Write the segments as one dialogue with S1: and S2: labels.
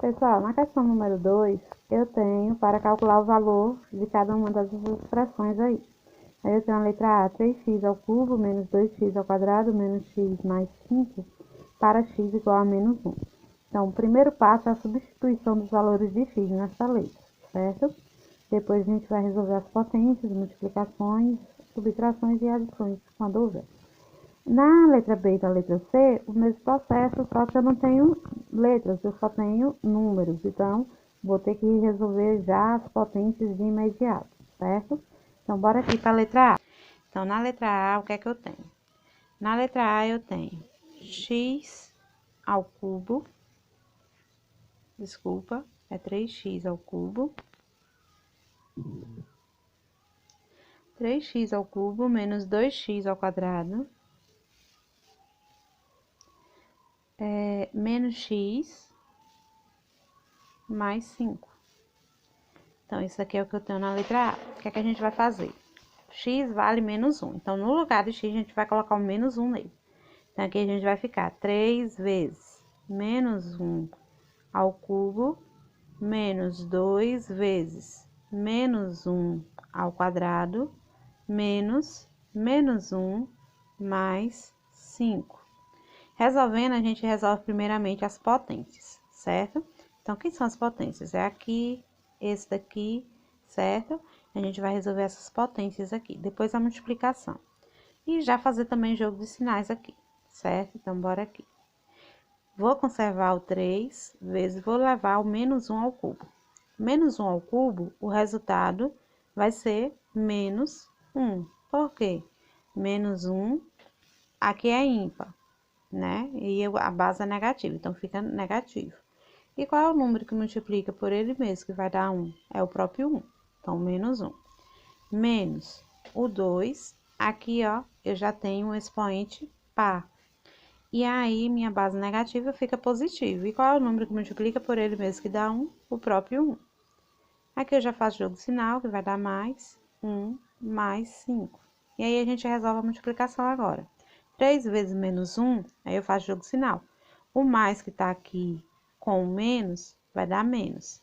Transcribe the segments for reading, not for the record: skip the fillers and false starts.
S1: Pessoal, na questão número 2, eu tenho para calcular o valor de cada uma das expressões aí. Aí eu tenho a letra A, 3x ao cubo menos 2x ao quadrado menos x mais 5 para x igual a menos 1. Então, o primeiro passo é a substituição dos valores de x nessa letra, certo? Depois a gente vai resolver as potências, multiplicações, subtrações e adições, quando houver. Na letra B e na letra C, o mesmo processo, só que eu não tenho letras, eu só tenho números. Então, vou ter que resolver já as potências de imediato, certo? Então, bora aqui para a letra A. Então, na letra A, o que é que eu tenho? Na letra A, eu tenho x ao cubo, desculpa, é 3x ao cubo. 3x ao cubo menos 2x ao quadrado menos x mais 5. Então, isso aqui é o que eu tenho na letra A. O que é que a gente vai fazer? X vale menos 1. Então, no lugar de x, a gente vai colocar o menos 1 nele. Então, aqui a gente vai ficar 3 vezes menos 1 ao cubo menos 2 vezes menos 1 ao quadrado menos 1 mais 5. Resolvendo, a gente resolve primeiramente as potências, certo? Então, quem são as potências? É aqui, esse daqui, certo? A gente vai resolver essas potências aqui. Depois a multiplicação. E já fazer também jogo de sinais aqui, certo? Então, bora aqui. Vou conservar o 3 vezes, vou levar o menos 1 ao cubo. Menos 1 ao cubo, o resultado vai ser menos 1. Por quê? Menos 1, aqui é ímpar, né? E a base é negativa, então fica negativo. E qual é o número que multiplica por ele mesmo, que vai dar 1? É o próprio 1. Então, menos 1. Menos o 2, aqui, ó, eu já tenho um expoente par. E aí, minha base negativa fica positiva. E qual é o número que multiplica por ele mesmo, que dá 1? O próprio 1. Aqui eu já faço jogo de sinal, que vai dar mais 1 mais 5. E aí, a gente resolve a multiplicação agora. 3 vezes menos 1, aí eu faço jogo de sinal. O mais que tá aqui com o menos, vai dar menos,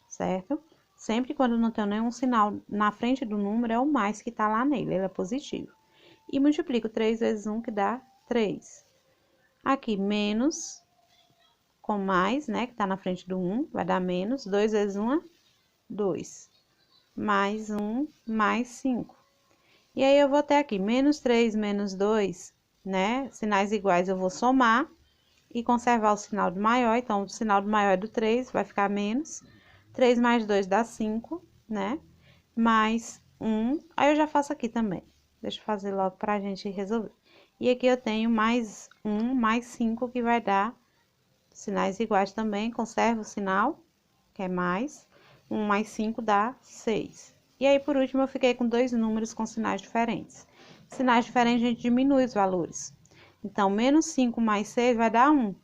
S1: certo? Sempre quando não tem nenhum sinal na frente do número, é o mais que tá lá nele, ele é positivo. E multiplico 3 vezes 1, que dá 3. Aqui, menos com mais, né, que tá na frente do 1, vai dar menos. 2 vezes 1 é 2. Mais 1, mais 5. E aí, eu vou ter aqui, menos 3, menos 2, né, sinais iguais eu vou somar e conservar o sinal do maior. Então, o sinal do maior é do 3, vai ficar menos. 3 mais 2 dá 5, né? Mais 1. Aí, eu já faço aqui também. Deixa eu fazer logo pra gente resolver. E aqui eu tenho mais 1, mais 5, que vai dar sinais iguais também. Conservo o sinal, que é mais. 1 mais 5 dá 6. E aí, por último, eu fiquei com dois números com sinais diferentes. Sinais diferentes, a gente diminui os valores. Então, menos 5 mais 6 vai dar 1,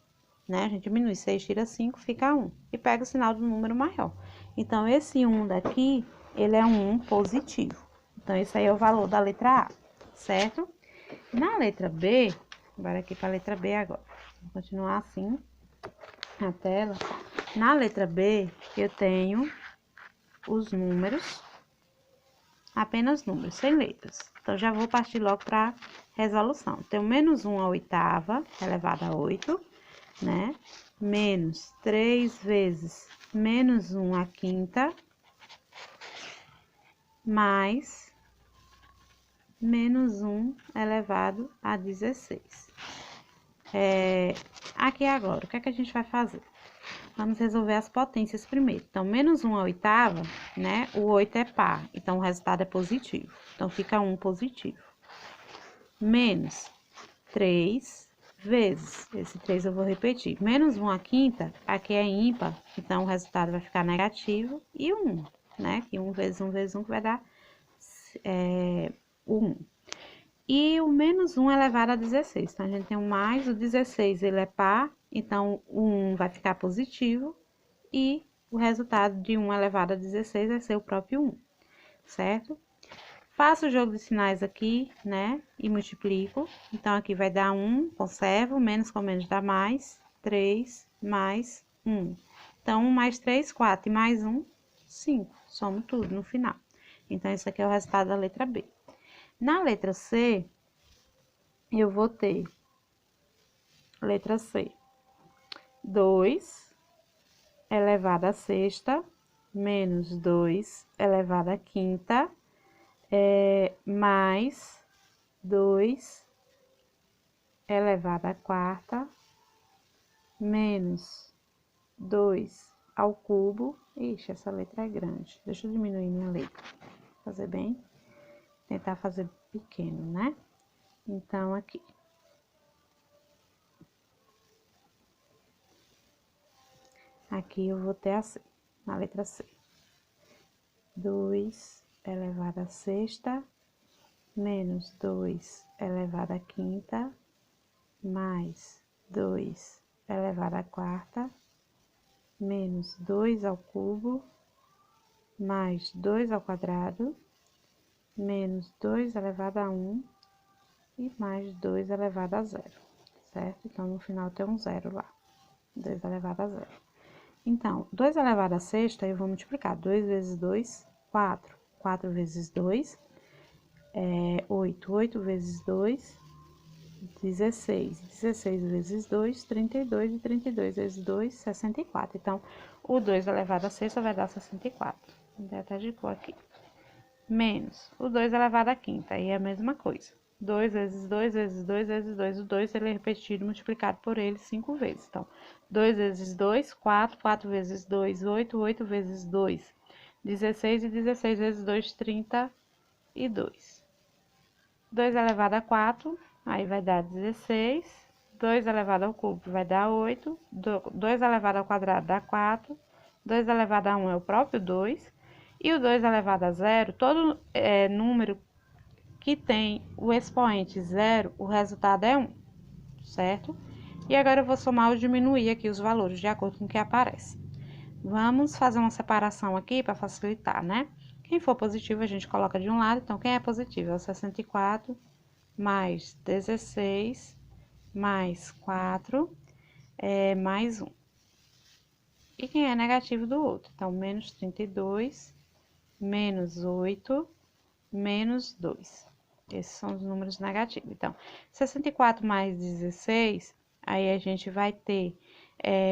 S1: né? A gente diminui 6, tira 5, fica 1. E pega o sinal do número maior. Então, esse 1 daqui, ele é um 1 positivo. Então, esse aí é o valor da letra A, certo? Na letra B, bora aqui para a letra B agora. Vou continuar assim, na tela. Na letra B, eu tenho os números, apenas números, sem letras. Então, já vou partir logo para resolução. Tenho menos 1 à oitava, elevado a 8, né? Menos 3 vezes menos 1 à quinta, mais menos 1 elevado a 16. Aqui agora, o que é que a gente vai fazer? Vamos resolver as potências primeiro. Então, menos 1 à oitava, né? O 8 é par, então o resultado é positivo. Então, fica 1 positivo. Menos 3 vezes, esse 3 eu vou repetir, menos 1 à quinta, aqui é ímpar, então o resultado vai ficar negativo, e 1, né? Que 1 vezes 1 vezes 1 que vai dar 1. E o menos 1 elevado a 16, então a gente tem um mais, o 16 ele é par, então o 1 vai ficar positivo, e o resultado de 1 elevado a 16 vai ser o próprio 1, certo? Faço o jogo de sinais aqui, né? E multiplico. Então, aqui vai dar 1, conservo. Menos com menos dá mais. 3 mais 1. Então, 1 mais 3, 4, e mais 1, 5. Somo tudo no final. Então, esse aqui é o resultado da letra B. Na letra C, eu vou ter, letra C, 2 elevado à sexta, menos 2 elevado à quinta, mais 2 elevado à quarta, menos 2 ao cubo. Ixi, essa letra é grande. Deixa eu diminuir minha letra. Fazer bem. Tentar fazer pequeno, né? Então, aqui. Aqui eu vou ter assim, na letra C. 2 elevado à sexta, menos 2 elevado à quinta, mais 2 elevado à quarta, menos 2 ao cubo, mais 2 ao quadrado, menos 2 elevado a 1 e mais 2 elevado a 0, certo? Então, no final tem um 0 lá, 2 elevado a 0. Então, 2 elevado a sexta, eu vou multiplicar. 2 vezes 2, 4. 4 vezes 2, 8. 8 vezes 2, 16. 16 vezes 2, 32. E 32 vezes 2, 64. Então, o 2 elevado a sexta vai dar 64. Vou até de cor aqui. Menos o 2 elevado à quinta, aí é a mesma coisa. 2 vezes 2 vezes 2 vezes 2. O 2 ele é repetido, multiplicado por ele 5 vezes. Então, 2 vezes 2, 4. 4 vezes 2, 8. 8 vezes 2, 16. E 16 vezes 2, 32. 2 elevado a 4, aí vai dar 16. 2 elevado ao cubo vai dar 8. 2 elevado ao quadrado dá 4. 2 elevado a 1 é o próprio 2. E o 2 elevado a 0, todo número que tem o expoente 0, o resultado é 1, certo? E agora eu vou somar ou diminuir aqui os valores, de acordo com o que aparece. Vamos fazer uma separação aqui para facilitar, né? Quem for positivo, a gente coloca de um lado. Então, quem é positivo é o 64, mais 16, mais 4, mais 1. E quem é negativo do outro? Então, menos 32, menos 8, menos 2. Esses são os números negativos. Então, 64 mais 16, aí a gente vai ter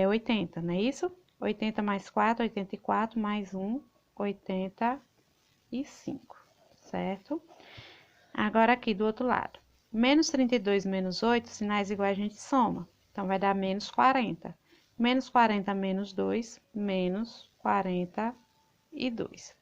S1: 80, não é isso? 80 mais 4, 84, mais 1, 85, certo? Agora aqui do outro lado. Menos 32 menos 8, sinais iguais a gente soma. Então, vai dar menos 40. Menos 40 menos 2, menos 42.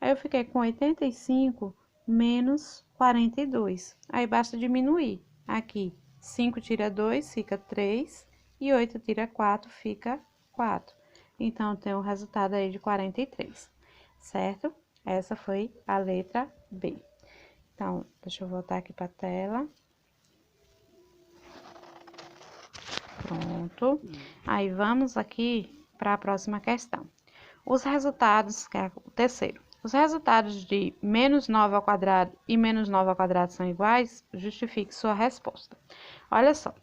S1: Aí eu fiquei com 85 menos 42. Aí basta diminuir. Aqui, 5 tira 2, fica 3. E 8 tira 4, fica 4. Então, tem um resultado aí de 43, certo? Essa foi a letra B. Então, deixa eu voltar aqui para a tela. Pronto. Aí, vamos aqui para a próxima questão. Os resultados, que é o terceiro. Os resultados de menos 9 ao quadrado e menos 9 ao quadrado são iguais? Justifique sua resposta. Olha só.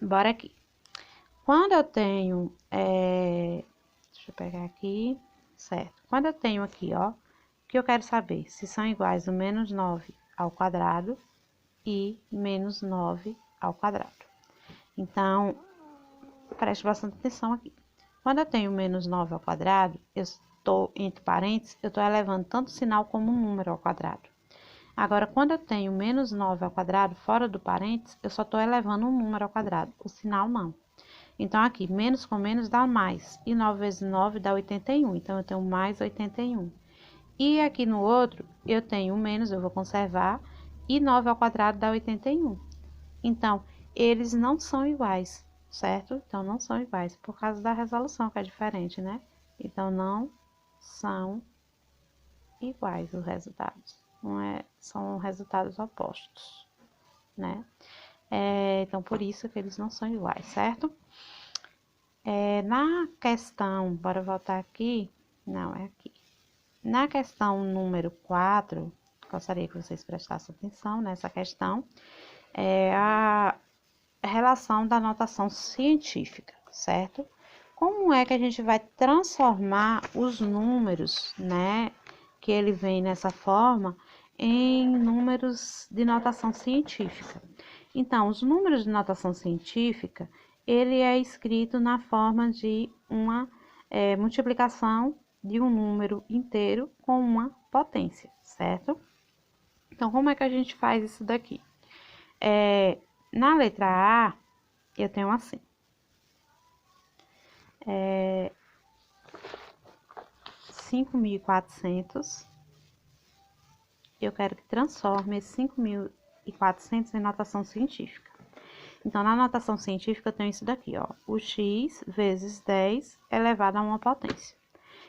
S1: Bora aqui. Quando eu tenho... deixa eu pegar aqui. Certo. Quando eu tenho aqui, ó, o que eu quero saber? Se são iguais o menos 9 ao quadrado e menos 9 ao quadrado. Então, preste bastante atenção aqui. Quando eu tenho menos 9 ao quadrado, eu estou, entre parênteses, eu estou elevando tanto o sinal como um número ao quadrado. Agora, quando eu tenho menos 9 ao quadrado, fora do parênteses, eu só estou elevando um número ao quadrado, o sinal não. Então, aqui, menos com menos dá mais, e 9 vezes 9 dá 81, então eu tenho mais 81. E aqui no outro, eu tenho menos, eu vou conservar, e 9 ao quadrado dá 81. Então, eles não são iguais, certo? Então, não são iguais, por causa da resolução, que é diferente, né? Então, não são iguais os resultados. São resultados opostos, né? Então, por isso que eles não são iguais, certo? Na questão, bora voltar aqui. Não, é aqui. Na questão número 4, gostaria que vocês prestassem atenção nessa questão, é a relação da notação científica, certo? como é que a gente vai transformar os números, né, que ele vem nessa forma, em números de notação científica. Então, os números de notação científica, ele é escrito na forma de uma multiplicação de um número inteiro com uma potência, certo? Então, como é que a gente faz isso daqui? Na letra A, eu tenho assim. 5.400. Eu quero que transforme esse 5.400 em notação científica. Então, na notação científica, eu tenho isso daqui, ó. O x vezes 10 elevado a uma potência.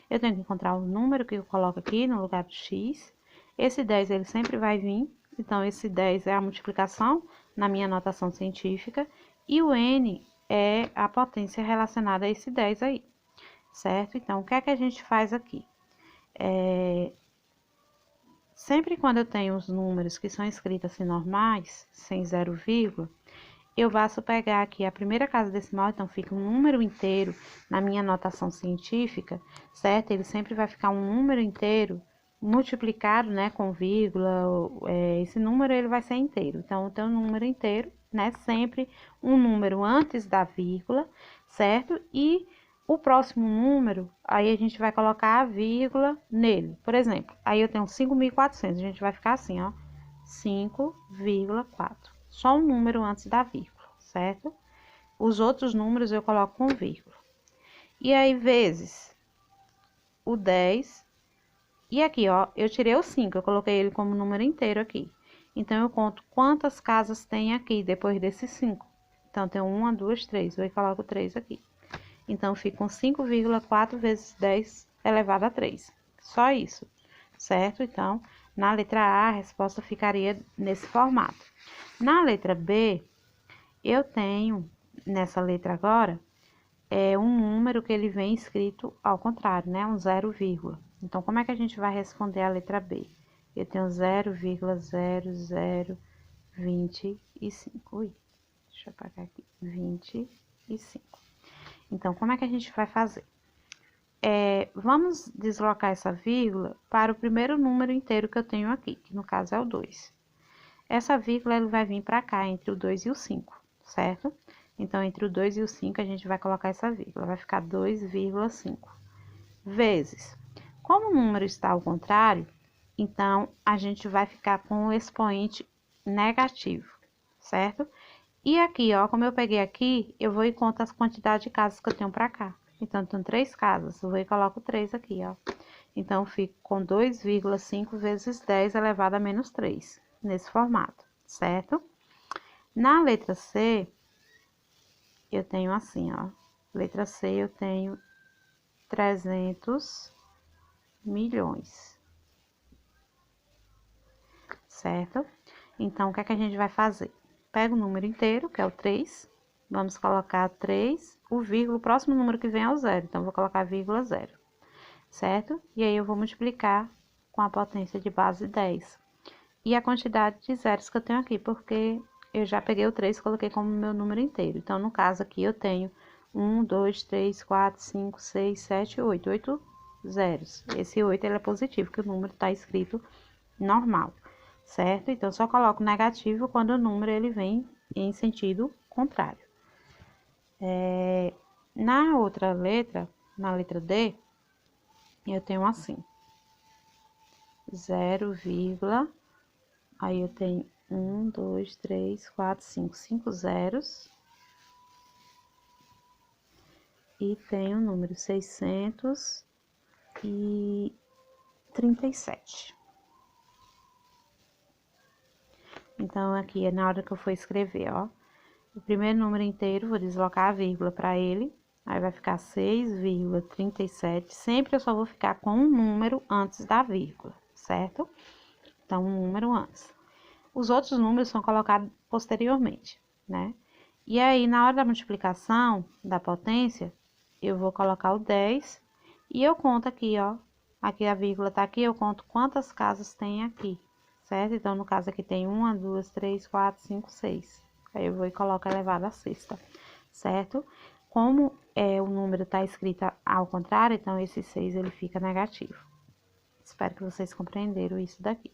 S1: Eu tenho que encontrar o número que eu coloco aqui no lugar do x. Esse 10, ele sempre vai vir. Então, esse 10 é a multiplicação na minha notação científica. E o n é a potência relacionada a esse 10 aí, certo? Então, o que é que a gente faz aqui? Sempre quando eu tenho os números que são escritos assim normais, sem 0, eu basta pegar aqui a primeira casa decimal, então fica um número inteiro na minha notação científica, certo? Ele sempre vai ficar um número inteiro multiplicado, né, com vírgula, esse número ele vai ser inteiro. Então, eu tenho um número inteiro, né, sempre um número antes da vírgula, certo? E o próximo número, aí a gente vai colocar a vírgula nele. Por exemplo, aí eu tenho 5.400, a gente vai ficar assim, ó, 5,4. Só um número antes da vírgula, certo? Os outros números eu coloco com vírgula. E aí, vezes o 10. E aqui, ó, eu tirei o 5, eu coloquei ele como número inteiro aqui. Então, eu conto quantas casas tem aqui depois desses 5. Então, tem 1, 2, 3. Eu coloco 3 aqui. Então, ficam 5,4 vezes 10 elevado a 3. Só isso, certo? Então, na letra A, a resposta ficaria nesse formato. Na letra B, eu tenho, nessa letra agora, um número que ele vem escrito ao contrário, né? Um 0, Então, como é que a gente vai responder a letra B? Eu tenho 0,0025. Ui, deixa eu apagar aqui. 25. Então, como é que a gente vai fazer? Vamos deslocar essa vírgula para o primeiro número inteiro que eu tenho aqui, que no caso é o 2. Essa vírgula ele vai vir para cá, entre o 2 e o 5, certo? Então, entre o 2 e o 5, a gente vai colocar essa vírgula, vai ficar 2,5. Vezes. Como o número está ao contrário, então, a gente vai ficar com o expoente negativo, certo? E aqui, ó, como eu peguei aqui, eu vou e conto as quantidades de casas que eu tenho para cá. Então, tem 3 casas, eu vou e coloco 3 aqui, ó. Então, eu fico com 2,5 vezes 10 elevado a menos 3, nesse formato, certo? Na letra C, eu tenho assim, ó. Letra C, eu tenho 300 milhões, certo? Então, o que é que a gente vai fazer? Pega o número inteiro, que é o 3, vamos colocar 3, o vírgula, o próximo número que vem é o 0, então, vou colocar vírgula 0, certo? E aí, eu vou multiplicar com a potência de base 10. E a quantidade de zeros que eu tenho aqui, porque eu já peguei o 3 e coloquei como meu número inteiro. Então, no caso aqui, eu tenho 1, 2, 3, 4, 5, 6, 7, 8. 8 zeros. Esse 8 ele é positivo, porque o número está escrito normal, certo? Então, eu só coloco negativo quando o número ele vem em sentido contrário. Na outra letra, na letra D, eu tenho assim, 0, aí eu tenho 1, 2, 3, 4, 5, 5 zeros. E tenho o número 637. Então, aqui é na hora que eu for escrever, ó. O primeiro número inteiro, vou deslocar a vírgula para ele. Aí, vai ficar 6,37. Sempre eu só vou ficar com um número antes da vírgula, certo? Então, um número antes. Os outros números são colocados posteriormente, né? E aí, na hora da multiplicação da potência, eu vou colocar o 10 e eu conto aqui, ó. Aqui a vírgula tá aqui, eu conto quantas casas tem aqui, certo? Então, no caso aqui tem 1, 2, 3, 4, 5, 6. Aí eu vou e coloco elevado a sexta, certo? Como o número tá escrito ao contrário, então esse 6 ele fica negativo. Espero que vocês compreenderam isso daqui.